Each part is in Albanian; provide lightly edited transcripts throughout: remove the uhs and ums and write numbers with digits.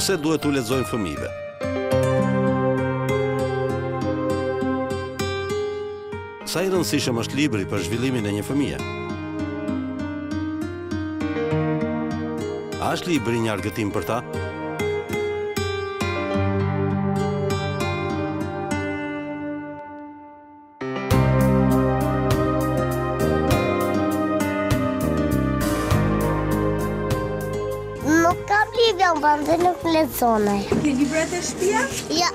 pse duhet u lexojnë fëmijëve. Sa i rëndësishëm është libri për zhvillimin e një fëmije? A është libri një argëtim për ta? Nuk kam libra në bandë, nuk lexonaj. Ke librat e shtëpia? Ja,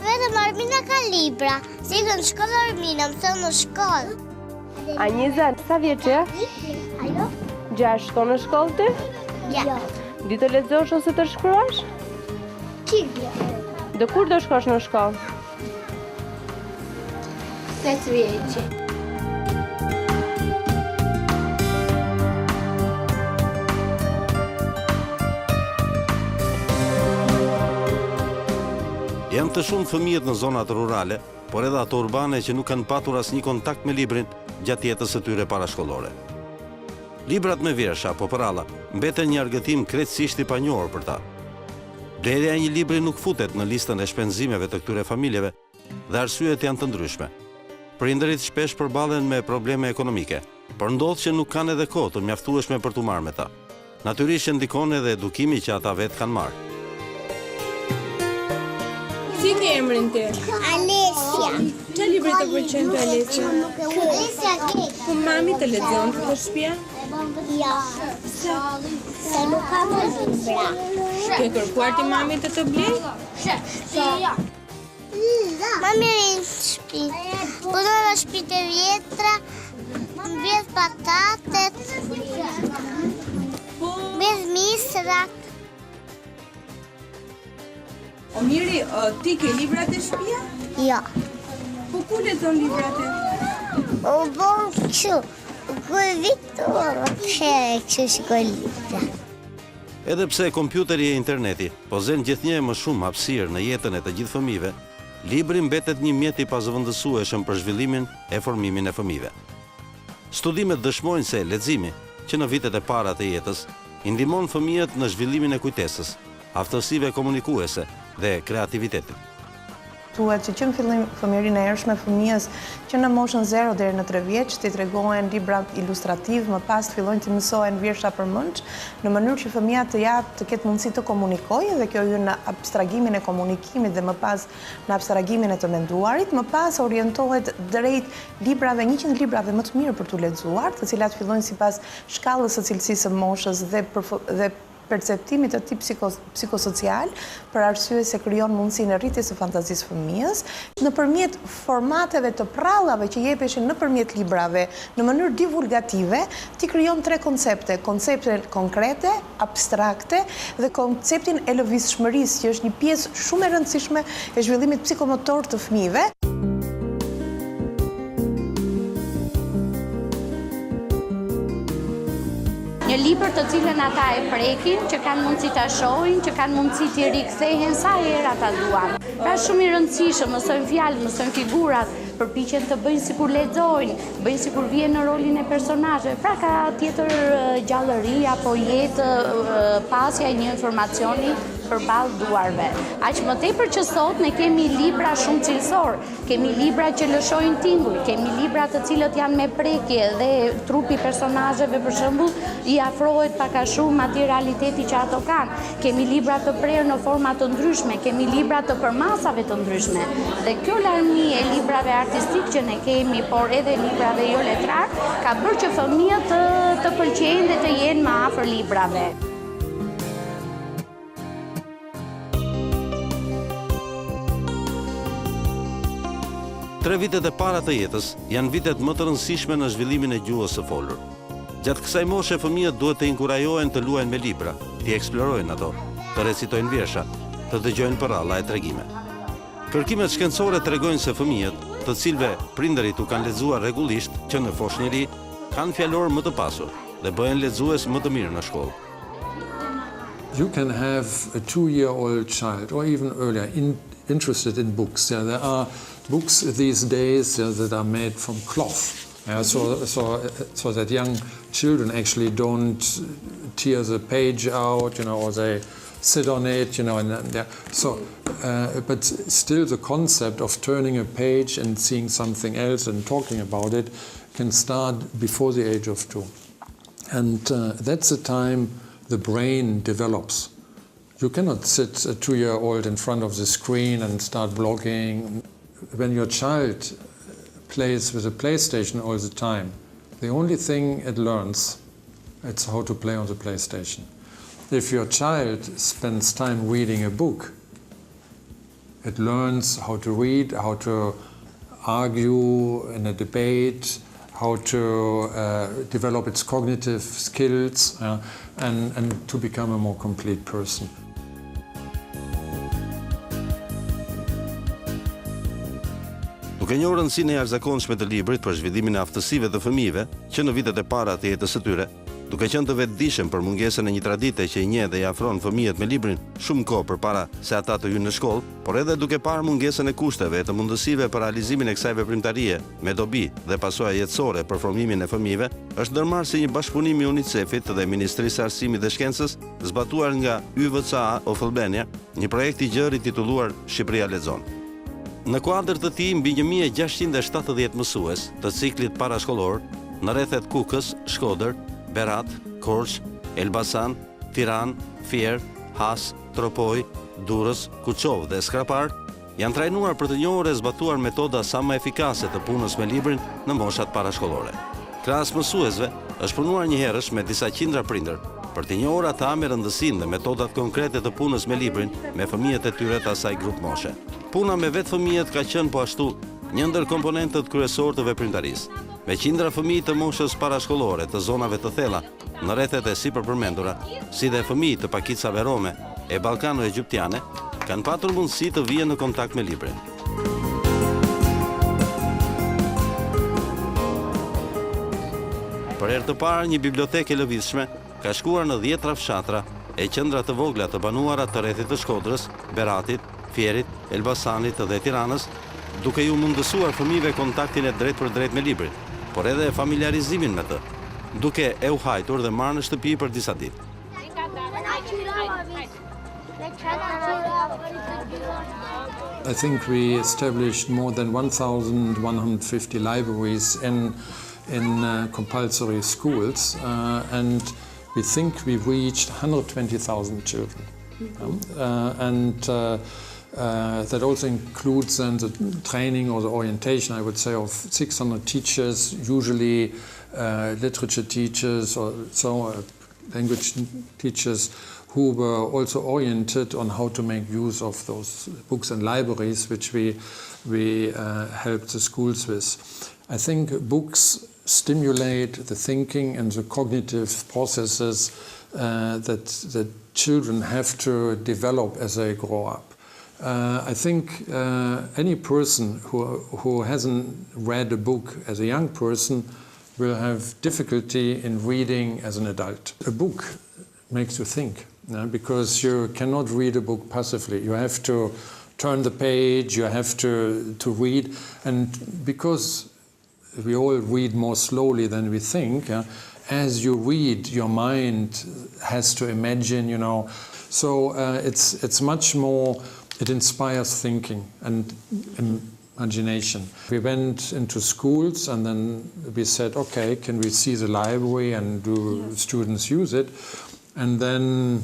vetëm Armina ka libra. Si në shkollë Armina, mëson në shkollë. A 20, sa vjeç je? Alo? 6 shkon në shkollë ti? Ja. Di të lexosh ose të shkruash? Qivje. Do kur do shkosh në shkollë? 8 vjeqe. Janë të shumë fëmijët në zonat rurale, por edhe ato urbane që nuk kanë patur asnjë kontakt me librin gjatë jetës së tyre parashkollore. Librat me vjersha apo përralla mbeten një argëtim krejtësisht i panjohur për ta. Blerja e një libri nuk futet në listën e shpenzimeve të këtyre familjeve dhe arsyet janë të ndryshme. Prindërit shpesh përballen me probleme ekonomike, por ndodh që nuk kanë edhe kohë të mjaftueshme për t'u marrë me ta. Natyrisht ndikon edhe edukimi që ata vetë kanë marrë. Si ke emrin ti? Alesja. Çfarë libri të pëlqen ty Alesja? Alesja ke. Po mami të lexon të shtëpia? Ja. Se nuk kam libra. Ke kërkuar ti mami të blej? Mami rinë në shtëpi. Punon në shtëpitë e vjetra, mbjedh patatet, mbjedh misrat. O miri, ti ke librat e shtëpia? Ja. Po ku lexon librat e? O bon kështu. Kuj vitur, herë kështu shkoj libra. Edhe pse kompjuteri e interneti pozën gjithnjë më shumë hapësirë në jetën e të gjithë fëmijëve, libri mbetet një mjet i pazëvendësueshëm për zhvillimin e formimin e fëmijëve. Studimet dëshmojnë se leximi, që në vitet e para të jetës, i ndihmon fëmijët në zhvillimin e kujtesës, aftësive komunikuese dhe kreativitetit. Thuhet që në fillim fëmijërinë e hershme fëmijës që në moshën 0 deri në 3 vjeç t'i tregohen libra ilustrativ, më pas fillojnë të mësohen vjersha përmendsh, në mënyrë që fëmia të ketë mundësi të komunikojë dhe kjo hyn në abstragimin e komunikimit dhe më pas në abstragimin e të menduarit, më pas orientohet drejt librave, 100 librave më të mirë për t'u lexuar, të cilat fillojnë sipas shkallës së cilësisë së moshës dhe perceptimit të tip psikosocial, për arsye se krijon mundësinë e rritjes së fantazisë fëmijës, nëpërmjet formateve të prallave që jepeshin nëpërmjet librave, në mënyrë divulgative, ti krijon 3 koncepte: konceptin konkrete, abstrakte dhe konceptin e lëvizshmërisë, që është një pjesë shumë e rëndësishme e zhvillimit psikomotor të fëmijëve. Një libër të cilën ata e prekin, që kanë mundësi ta shohin, që kanë mundësi të rikthehen sa herë ata duan. Pra shumë i rëndësishëm, mësojnë fjalë, mësojnë figurat, përpiqen të bëjnë sikur lexojnë, bëjnë sikur vjen në rolin e personazheve. Pra ka tjetër gjallëri apo jetë pasja e një informacioni përballë duarve. Aq më tepër që sot ne kemi libra shumë cilësor, kemi libra që lëshojnë tinguj, kemi libra të cilët janë me prekje dhe trupi personazheve për shembull i afrohet pak a shumë atij realiteti që ato kanë. Kemi libra të prerë në forma të ndryshme, kemi libra të përmasave të ndryshme. Dhe kjo larmi e librave artistik që ne kemi, por edhe librave jo letrar, ka bërë që fëmijët të pëlqejnë dhe të jenë më afër librave. 3 vitet e para të jetës janë vitet më të rëndësishme në zhvillimin e gjuhës së folur. Gjatë kësaj moshe fëmijët duhet të inkurajohen të luajnë me libra, të eksplorojnë ato, të recitojnë vjersha, të dëgjojnë përralla e tregime. Kërkimet shkencore tregojnë se fëmijët, të cilëve prindërit u kanë lexuar rregullisht që në foshnjëri, kanë fjalor më të pasur dhe bëhen lexues më të mirë në shkollë. You can have a 2-year-old child or even earlier interested in books. Yeah, there are books these days that are made from cloth. Yeah, so that young children actually don't tear the page out, or they sit on it, and yeah. So, but still the concept of turning a page and seeing something else and talking about it can start before the age of 2. And that's the time the brain develops. You cannot sit a 2-year-old in front of the screen and start blogging. When your child plays with a PlayStation all the time, the only thing it learns, it's how to play on the PlayStation. If your child spends time reading a book, it learns how to read, how to argue in a debate, how to develop its cognitive skills, and to become a more complete person. Duke njohur rëndësinë e jashtëzakonshme të librit për zhvillimin e aftësive të fëmijëve që në vitet e para të jetës së tyre, duke qenë të vetëdijshëm për mungesën e një tradite që i njeh dhe i afron fëmijët me librin shumë kohë përpara se ata të hyjnë në shkollë, por edhe duke parë mungesën e kushteve e të mundësive për realizimin e kësaj veprimtarie me dobi dhe pasoja jetësore për formimin e fëmijëve, është ndërmarrë si një bashkëpunim i UNICEF-it dhe Ministrisë së Arsimit dhe Shkencës, zbatuar nga YVCA of Albania, një projekt i gjerë i titulluar Shqiperia Lexon. Në kuadër të tij, mbi 1670 mësues të ciklit parashkollor në rrethet Kukës, Shkodër, Berat, Korç, Elbasan, Tiranë, Fier, Has, Tropoj, Durrës, Kuçov dhe Skrapar janë trajnuar për të njohur e zbatuar metoda sa më efikase të punës me librin në moshat parashkollore. Krahas mësuesve, është punuar njëherësh me disa qindra prindër për të njohur ata me rëndësinë dhe metodat konkrete të punës me librin me fëmijët e tyre të asaj grup moshe. Puna me vetë fëmijët ka qenë po ashtu një ndër komponentët kryesor të veprimtarisë. Me qindra fëmijë të moshës parashkollore të zonave të thella, në rrethet e sipërpërmendura, si dhe fëmijë të pakicave rome e ballkano-egjiptiane, kanë patur mundësi të vijnë në kontakt me librin. Për herë të parë, një bibliotekë e lëvizshme ka shkuar në 10 rafshatra e qendra të vogla të banuara të rrethit të Shkodrës, Beratit, Fierit, Elbasanit dhe Tiranës, duke ju mundësuar fëmijëve kontaktin e drejt për drejt me librin, por edhe familiarizimin me të, duke e u hajtur dhe marrë në shtëpi për disa ditë. I think we established more than 1,150 libraries in compulsory schools, and we think we reached 120,000 children. That also includes then the training or the orientation, I would say, of 600 teachers, usually literature teachers or language teachers, who were also oriented on how to make use of those books and libraries which we helped the schools with. I think books stimulate the thinking and the cognitive processes that children have to develop as they grow up. I think any person who hasn't read a book as a young person will have difficulty in reading as an adult. A book makes you think, because you cannot read a book passively. You have to turn the page, you have to read, and because we all read more slowly than we think, as you read, your mind has to imagine, So it's much more, it inspires thinking and imagination. We went into schools and then we said, okay, can we see the library and do students use it? And then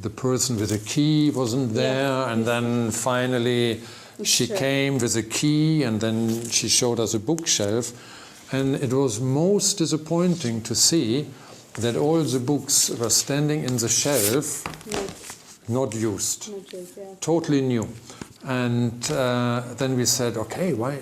the person with the key wasn't there, and then finally she came with a key, and then she showed us a bookshelf. And it was most disappointing to see that all the books were standing in the shelf, not used, totally new. And then we said, okay, why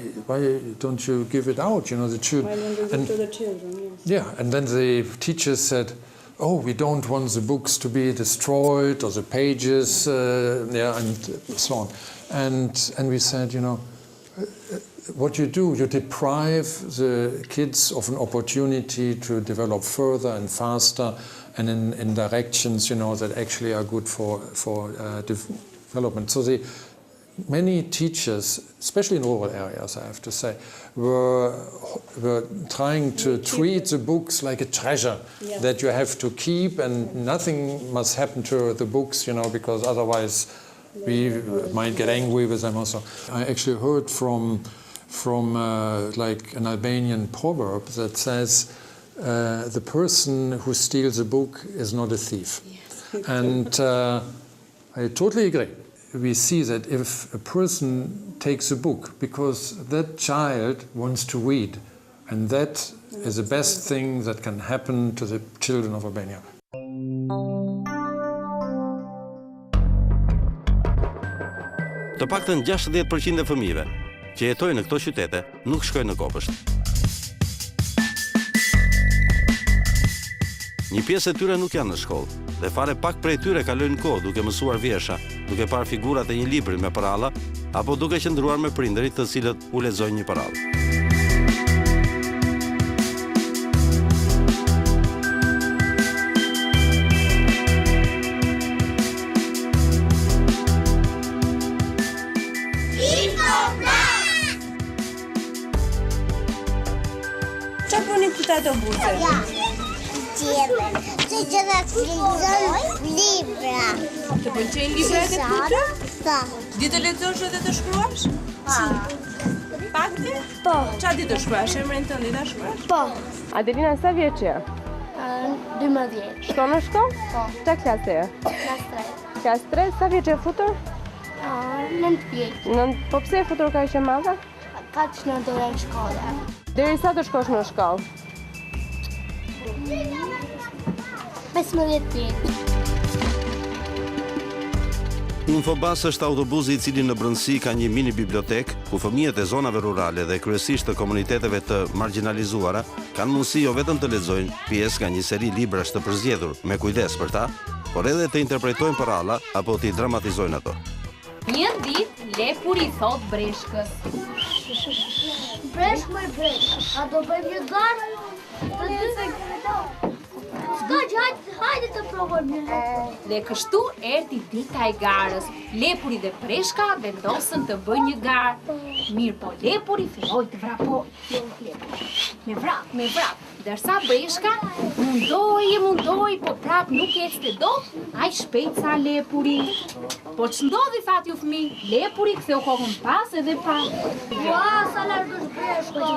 don't you give it out? The children. Why don't you give it to the children? Yes. Yeah, and then the teachers said, oh, we don't want the books to be destroyed or the pages, and so on. And we said, what you do, you deprive the kids of an opportunity to develop further and faster and in directions, that actually are good for development. So many teachers, especially in rural areas, I have to say, were trying to treat the books like a treasure that you have to keep, and nothing must happen to the books, because otherwise we might get angry with them also. I actually heard from like an Albanian proverb that says, the person who steals a book is not a thief. And I totally agree. We see that if a person takes a book because that child wants to read, and that is the best thing that can happen to the children of Albania. Të paktën 60% e fëmijëve që jetojnë në këto qytete nuk shkojnë në kopësht. Një pjesë e tyre nuk janë në shkollë, dhe fare pak prej tyre kalojnë kohë duke mësuar vjersha, duke parë figurat e një libri me paralla, apo duke qëndruar me prindërit të cilët u lexojnë një parallë. Çfarë bëni këtu autobuse? Se gjëra lexon libra. Të pëlqejnë librat e këtu? Po. Di të lexosh edhe të shkruash? Pakti? Po. Çfarë di të shkruash? Emrin tënd di ta shkruash? Po. Adelina, sa vjeç je? 12. Shkon në shkollë? Po. Çfarë klase je? Klas 3. Klas 3, sa vjeç je futur? 9 vjeç. Po pse e futur kaq e madhe? Ka që në dore në shkolle. Deri sa të shkosh në shkollë? 15 vjeç. Infobus është autobusi i cili në brendësi ka një mini bibliotek ku fëmijët e zonave rurale dhe kryesisht të komuniteteve të marginalizuara kanë mundësi jo vetëm të lexojnë pjesë nga një seri librash të përzgjedhur me kujdes për ta, por edhe të interpretojnë paralla apo t'i dramatizojnë ato. Një ditë lepuri thot breshkës. Breshk më breshk. A do bëjmë një garë? S'ka që hajde të provojmë një. Dhe kështu erdi dita e garës. Lepuri dhe breshka vendosën të bëjnë një garë. Mirë po lepuri filloi të vrapoj. Me vrap. Dërsa breshka mundoi, po prap nuk ecte dot, aq shpejt sa lepuri. Po ç'ndodhi thatë ju fëmijë? Lepuri ktheu kokën pas edhe pa. Ua, sa larg është breshka.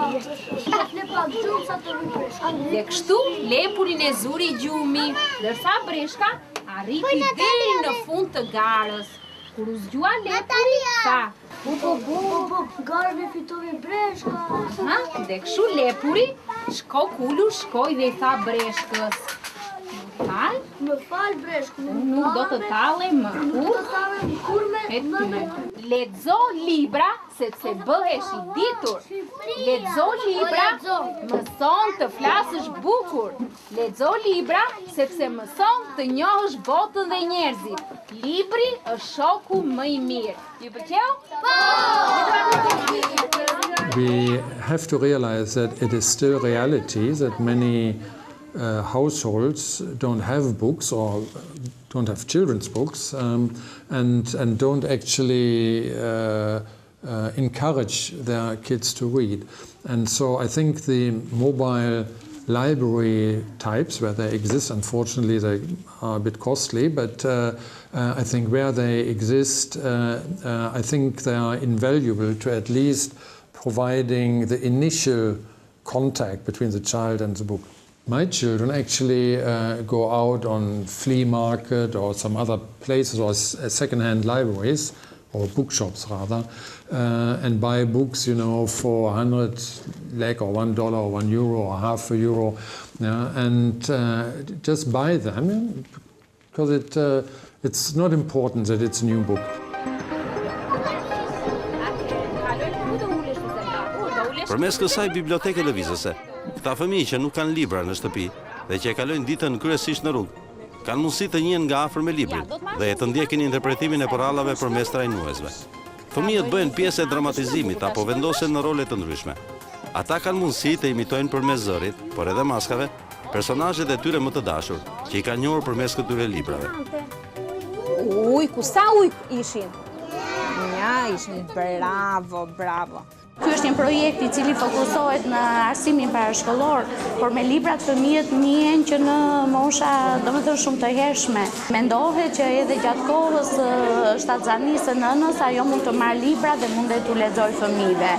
Le pak gjumë sa të rri breshka. Dhe kështu lepurin e zuri gjumi, ndërsa breshka arriti deri në fund të garës. Kur u zgjua lepuri, tha: Bu, garën e fitoi breshka. Dhe kështu lepuri shkoi dhe I tha breshkës: Më fal breshk, nuk do të tallem më kur me Lexo libra sepse bëhesh I ditur. Lexo libra, mëson të flasësh bukur. Lexo libra sepse mëson të njohësh botën dhe njerëzit. Libri është shoku më I mirë. Ju pëlqeu? We have to realize that it is still reality that many households don't have books or don't have children's books and don't actually encourage their kids to read. And so I think the mobile library types where they exist, unfortunately they are a bit costly, but I think where they exist, I think they are invaluable to at least providing the initial contact between the child and the book. My children actually go out on flea market or some other places or second-hand libraries or bookshops rather and buy books, for 100 lek or $1 or €1 or half a euro, and just buy them because it's not important that it's a new book. Përmes kësaj biblioteke lëvizëse, këta fëmijë që nuk kanë libra në shtëpi dhe që e kalojnë ditën kryesisht në rrugë, kanë mundësi të njihen nga afër me librin dhe të ndjekin interpretimin e parallave përmes trajnuesve. Fëmijët bëhen pjesë e dramatizimit apo vendosen në role të ndryshme. Ata kanë mundësi të imitojnë përmes zërit, por edhe maskave, personazhet e tyre më të dashur, që I kanë njohur përmes këtyre librave. Ujku, sa ujk ishin? Nja, Education. Bravo, bravo. Ky është një projekt I cili fokusohet në arsimin parashkollor, por me librat fëmijët njihen që në mosha domethënë shumë të hershme. Mendohet që edhe gjatë kohës shtatzanisë së nënës ajo mund të marrë libra dhe mundet t'u lexojë fëmijëve.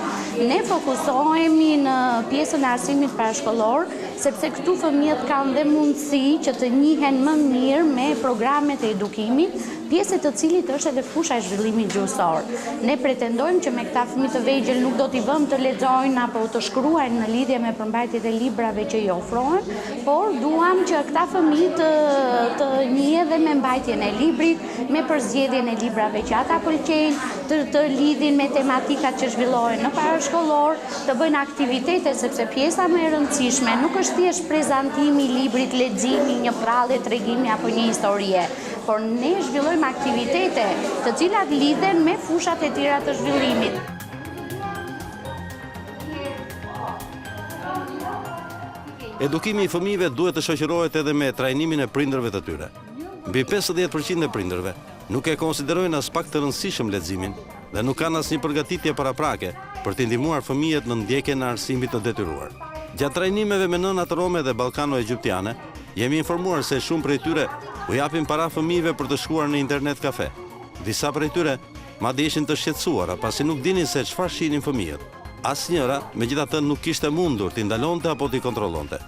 Ne fokusohemi në pjesën e arsimit parashkollor, sepse këtu fëmijët kanë dhe mundësi që të njihen më mirë me programet e edukimit, pjesë të cilit është edhe fusha e zhvillimit gjuhësor. Ne pretendojmë që me këta fëmijë të vegjël nuk do t'i vëmë të lexojnë apo të shkruajnë në lidhje me përmbajtjet e librave që I ofrohen, por duam që këta fëmijë të njihen dhe me mbajtjen e librit, me përzgjedhjen e librave që ata pëlqejnë, të lidhin me tematikat që zhvillohen në parashkollor, të bëjnë aktivitete sepse pjesa më e rëndësishme nuk është thjesht prezantimi I librit, leximi, një prallje, tregimi apo një historie, por ne zhvillojmë aktivitete të cilat lidhen me fushat e tjera të zhvillimit. Edukimi I fëmijëve duhet të shoqërohet edhe me trajnimin e prindërve të tyre. Mbi 50% e prindërve nuk e konsiderojnë as pak të rëndësishëm leximin dhe nuk kanë asnjë përgatitje paraprake për të ndihmuar fëmijët në ndjekjen e arsimit të detyruar. Gjatë trajnimeve me nënat rome dhe ballkano-egjiptiane, jemi informuar se shumë prej tyre u japin para fëmijëve për të shkuar në internet kafe. Disa prej tyre madje ishin të shqetësuara pasi nuk dinin se çfarë shihnin fëmijët. Asnjëra, megjithatë, nuk kishte mundur t'i ndalonte apo t'i kontrollonte.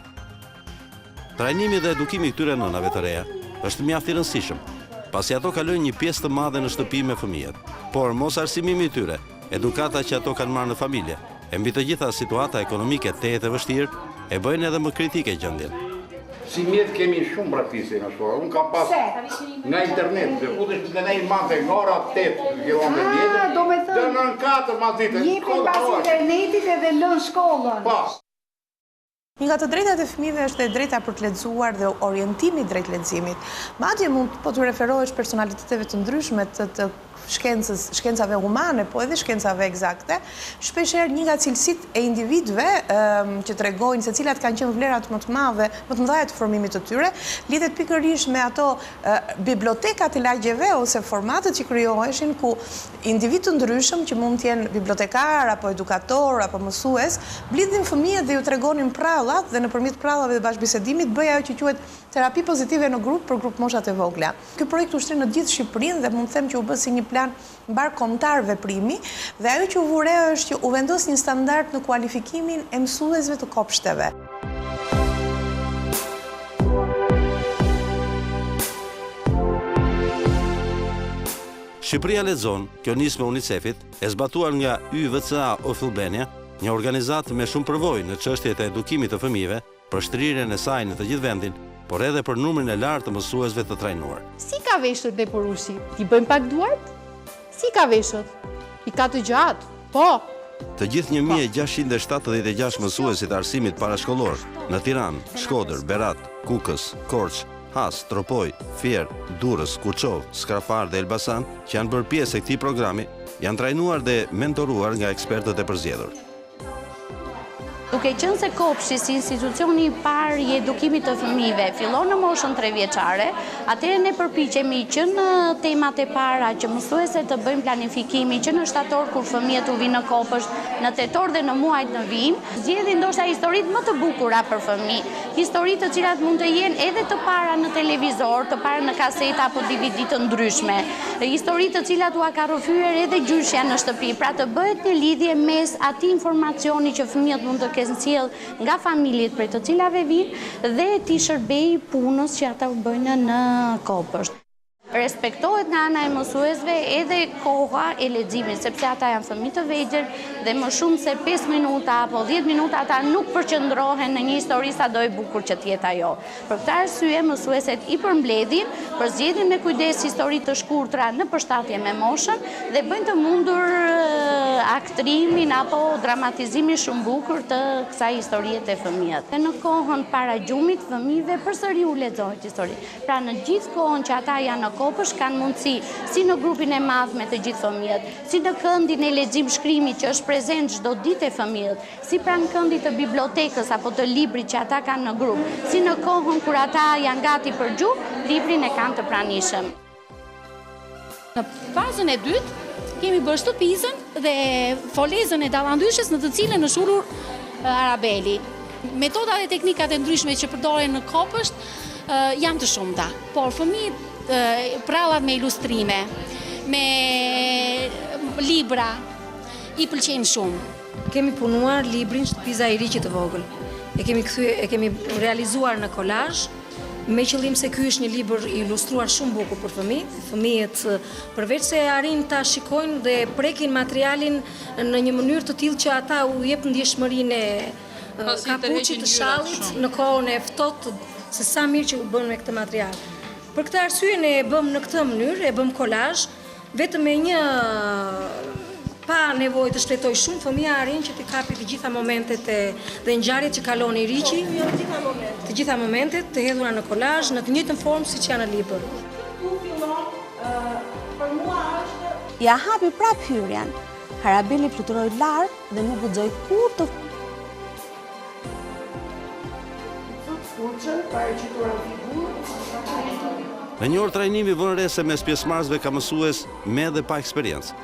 Trajnimi dhe edukimi këtyre nënave të reja është mjaft I rëndësishëm, pasi ato kalojnë një pjesë të madhe në shtëpi me fëmijët. Por mos arsimimi I tyre, edukata që ato kanë marrë në familje, e mbi të gjitha situata ekonomike tejet e vështirë, e bëjnë edhe më kritike gjendjen. Si mjetë kemi shumë praktise në shkollë. Unë kam pas nga internet, dhe futesh në nej mante ngora 8 kilometrë vjetër, dhe në 4 mazite. Jepin pas internetit edhe lën shkollën. Pas. Një nga të drejtat e fëmijëve është e drejta për të lexuar dhe orientimi drejt leximit. Madje mund po të referohesh personaliteteve të ndryshme të shkencave humane, po edhe shkencave eksakte, shpeshherë një nga cilësitë e individëve që tregojnë se cilat kanë qenë vlerat më të mëdha të formimit të tyre, lidhet pikërisht me ato bibliotekat e lagjeve ose formatet që krijoheshin ku individ të ndryshëm që mund të jenë bibliotekar apo edukator apo mësues, blidhin fëmijët dhe ju tregonin prallat dhe nëpërmjet prallave dhe bashkëbisedimit bëj ajo që quhet terapi pozitive në grup për grup moshat e vogla. Ky projekt u shtri në gjithë Shqipërinë dhe mund të them që u bë si një plan mbarkombëtar veprimi dhe ajo që u vure është që u vendos një standard në kualifikimin e mësuesve të kopshteve. Shqiperia Lexon, kjo nis me UNICEF-it, e zbatuar nga YVCA of Albania, një organizatë me shumë përvojë në çështjet e edukimit të fëmijëve, për shtrirjen e saj në të gjithë vendin, por edhe për numrin e lartë të mësuesve të trajnuar. Si ka veshur dhe porushi? Ti bëjmë pak duart? Si ka veshur? I ka të gjatë? Po. Të gjithë 1676 mësuesit arsimit parashkollor në Tiranë, Shkodër, Berat, Kukës, Korçë, Has, Tropoj, Fier, Durrës, Kuçov, Skrafar dhe Elbasan, që janë bërë pjesë e këtij programi, janë trajnuar dhe mentoruar nga ekspertët e përzgjedhur. Duke qenë se kopshti si institucioni I parë I edukimit të fëmijëve fillon në moshën 3 vjeçare, atëherë ne përpiqemi që në temat e para që mësueset të bëjnë planifikimi që në shtator kur fëmijët u vinë në kopësht, në tetor dhe në muajt në vim, zgjedhin ndoshta historitë më të bukura për fëmijë, historitë të cilat mund të jenë edhe të para në televizor, të para në kaseta apo DVD të ndryshme, historitë të cilat u ka rrëfyer edhe gjyshja në shtëpi, pra të bëhet një lidhje mes atij informacioni që fëmijët mund të kenë sjell nga familjet prej të cilave vinë dhe ti shërbej punës që ata u bëjnë në kopësht. Respektohet nga ana e mësuesve edhe koha e leximit, sepse ata janë fëmijë të vegjël dhe më shumë se 5 minuta apo 10 minuta ata nuk përqendrohen në një histori sado e bukur që të jetë ajo. Për këtë arsye mësueset I përmbledhin, përzgjedhin me kujdes histori të shkurtra në përshtatje me moshën dhe bëjnë të mundur aktrimin apo dramatizimin shumë bukur të kësaj historie të fëmijët. Dhe në kohën para gjumit fëmijëve përsëri u lexohet histori. Pra në gjithë kohën që ata janë në kopësht kanë mundësi si në grupin e madh me të gjithë fëmijët, si në këndin e lexim shkrimit që është prezent çdo ditë e fëmijët, si pranë këndit të bibliotekës apo të librit që ata kanë në grup, si në kohën kur ata janë gati për gjuhë, librin e kanë të pranishëm. Në fazën e dytë kemi bërë shtëpizën dhe folezën e dallandyshës në të cilën është ulur Arabeli. Metodat e teknikat e ndryshme që përdoren në kopësht janë të shumta, por fëmijët prallat me ilustrime, me libra i pëlqejnë shumë. Kemi punuar librin Shtëpiza e Riqit të vogël. E kemi realizuar në kolazh, me qëllim se ky është një libër i ilustruar shumë bukur për fëmijët. Fëmijët përveç se arrin ta shikojnë dhe prekin materialin në një mënyrë të tillë që ata u jep ndjeshmërinë e kapuçit të shallit në kohën e ftohtë, se sa mirë që u bën me këtë material. Për këtë arsye ne e bëm në këtë mënyrë, e bëm kolazh, vetëm me një pa nevojë të shpletoj shumë, fëmia arrin që të kapi të gjitha momentet dhe ngjarjet që kalon i Riqi, të gjitha momentet të hedhura në kolazh në të njëjtën formë siç janë në libër. Ja hapi prap hyrjen. Arabeli fluturoi lart dhe nuk guxoi kur të Në një orë trajnimi vënë re se mes pjesëmarrësve ka mësues me dhe pa eksperiencë.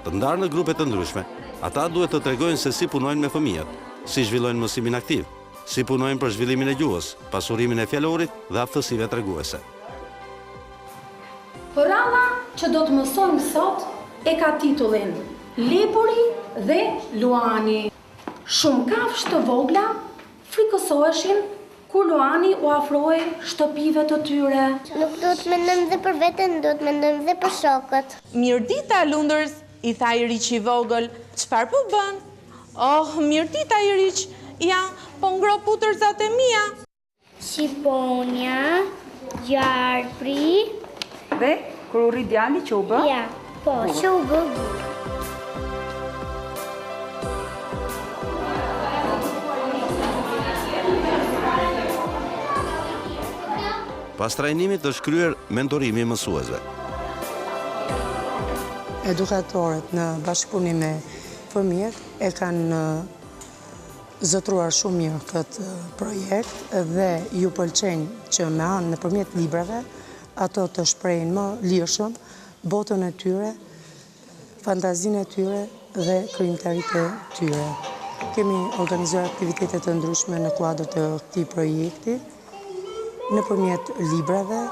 Të ndarë në grupe të ndryshme, ata duhet të tregojnë se si punojnë me fëmijët, si zhvillojnë mësimin aktiv, si punojnë për zhvillimin e gjuhës, pasurimin e fjalorit dhe aftësive treguese. Përralla që do të mësojmë sot e ka titullin Lepuri dhe Luani. Shumë kafshë të vogla frikësoheshin kur Luani u afroi shtëpive të tyre. Nuk do të mendojmë dhe për veten, do të mendojmë dhe për shokët. Mirdita Lundërs, i tha i Riqi i vogël, çfarë po bën? Oh, mirdita i Riq, ja, po ngro putërzat e mia. Shqiponja, gjarpri. Dhe, kur u rri djali që u bë? Ja, po, që u bë. Pas trajnimit është kryer mentorimi i mësuesve. Edukatorët në bashkëpunim me fëmijët e kanë zotruar shumë mirë këtë projekt dhe ju pëlqen që me anë nëpërmjet librave ato të shprehin më lirshëm botën e tyre, fantazinë e tyre dhe krijimtaritë e tyre. Kemi organizuar aktivitete të ndryshme në kuadër të këtij projekti, nëpërmjet librave,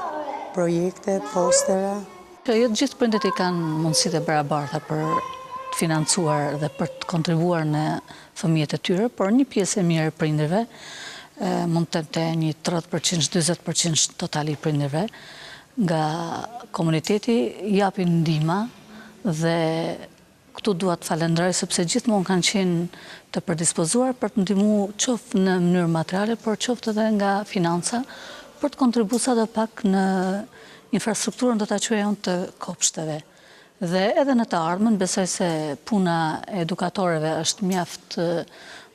projekte, postera. Jo të gjithë prindërit i kanë mundësitë e barabarta për të financuar dhe për të kontribuar në fëmijët e tyre, por një pjesë e mirë e prindërve, mund të të një 30%, 40% totali prindërve, nga komuniteti japin ndihma dhe këtu dua të falenderoj sepse gjithmonë kanë qenë të përdispozuar për të ndihmuar qoftë në mënyrë materiale, por qoftë edhe nga financa për të kontribuar sa do pak në infrastrukturën do ta quajmë të kopshteve. Dhe edhe në të ardhmen besoj se puna e edukatorëve është mjaft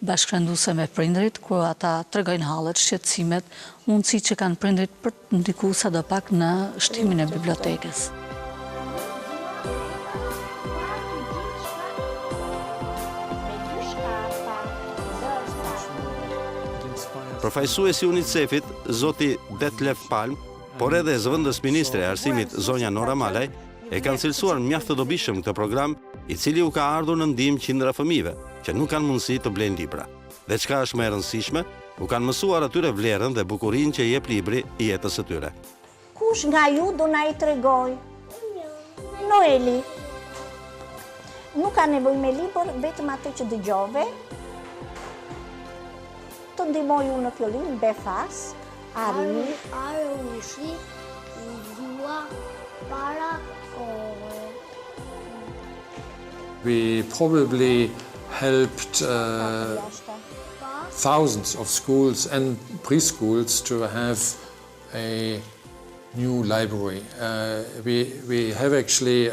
bashkërenduese me prindërit, kur ata tregojnë hallet, shqetësimet, mundësitë që kanë prindërit për të ndikuar sadopak në shtimin e bibliotekës. Përfaqësuesi i UNICEF-it, zoti Detlef Palm, por edhe zëvendës ministre e arsimit zonja Nora Malaj, e kanë cilësuar mjaft të dobishëm këtë program, i cili u ka ardhur në ndihmë qindra fëmijëve që nuk kanë mundësi të blejnë libra. Dhe çka është më e rëndësishme, u kanë mësuar atyre vlerën dhe bukurinë që jep libri i jetës së tyre. Kush nga ju do na i tregoj? Noeli. Nuk ka nevojë me libër, vetëm atë që dëgjove. Të ndihmoj unë në fillim, befas, arri. Arushi, dua, para, We probably helped thousands of schools and preschools to have a new library. We have actually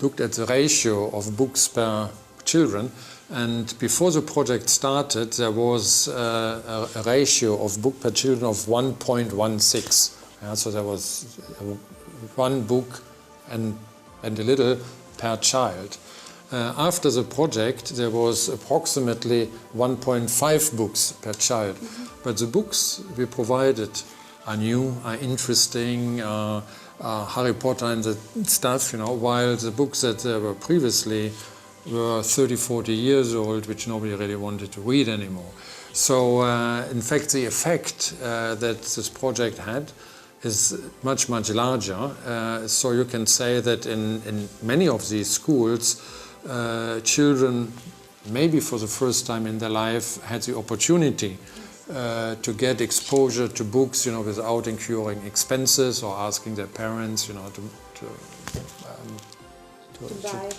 looked at the ratio of books per children, and before the project started there was a ratio of book per children of 1.16. So there was one book and a little per child. After the project, there was approximately 1.5 books per child. But the books we provided are new, are interesting, Harry Potter and the stuff, while the books that were previously were 30, 40 years old, which nobody really wanted to read anymore. So, in fact, the effect that this project had is much, much larger. So you can say that in many of these schools, children, maybe for the first time in their life, had the opportunity to get exposure to books, without incurring expenses or asking their parents,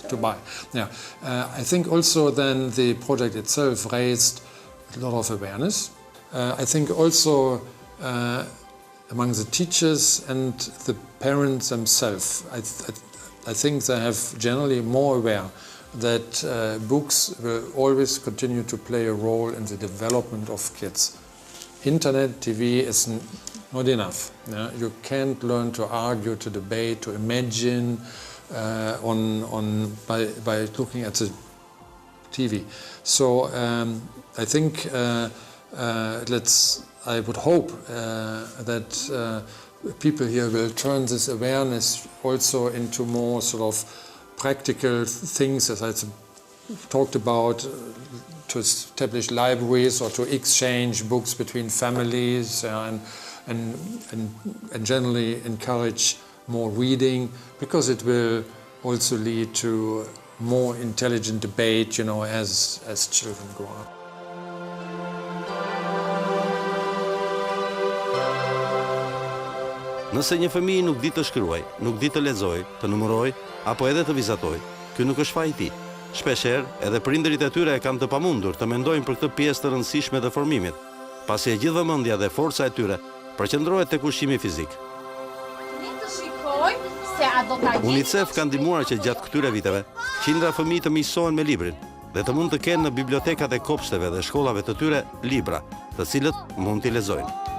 to buy. Yeah, I think also then the project itself raised a lot of awareness. I think also among the teachers and the parents themselves, I think they have generally more aware that books will always continue to play a role in the development of kids. Internet, TV is not enough. Yeah? You can't learn to argue, to debate, to imagine by looking at the TV. So I think I would hope that people here will turn this awareness also into more sort of practical things, as I talked about, to establish libraries or to exchange books between families and generally encourage more reading, because it will also lead to more intelligent debate, as children grow up. Nëse një fëmijë nuk di të shkruaj, nuk di të lexoj, të numëroj, apo edhe të vizatoj, ky nuk është faji i tij. Shpeshherë, edhe prindërit e tyre e kanë të pamundur të mendojnë për këtë pjesë të rëndësishme të formimit, pasi e gjithë vëmendja dhe forca e tyre përqendrohet tek ushqimi fizik. UNICEF ka ndihmuar që gjatë këtyre viteve, qindra fëmijë të miqësohen me librin dhe të mund të kenë në bibliotekat e kopshteve dhe shkollave të tyre libra, të cilët mund t'i lexojnë.